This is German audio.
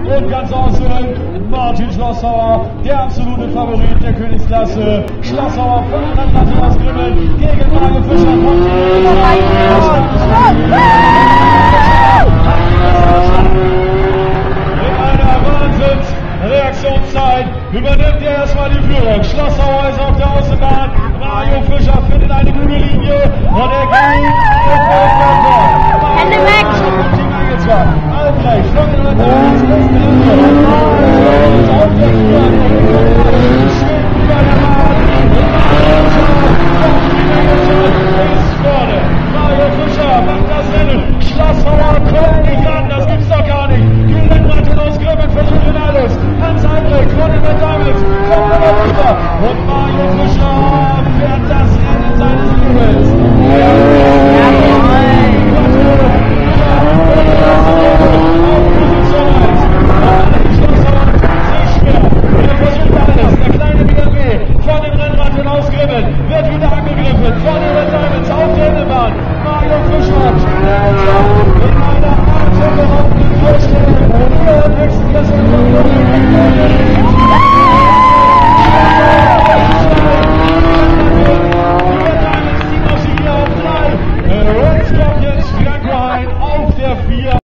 Und ganz außen Martin Schlossauer, der absolute Favorit der Königsklasse. Schlossauer von Landlasse aus Grimmen gegen Mario Fischer von mit einer Wahnsinns-Reaktionszeit übernimmt er erstmal die Führung. Schlossauer ist auf der Außenbahn. Mario Fischer findet eine gute Linie und er geht Hände weg! Albrecht,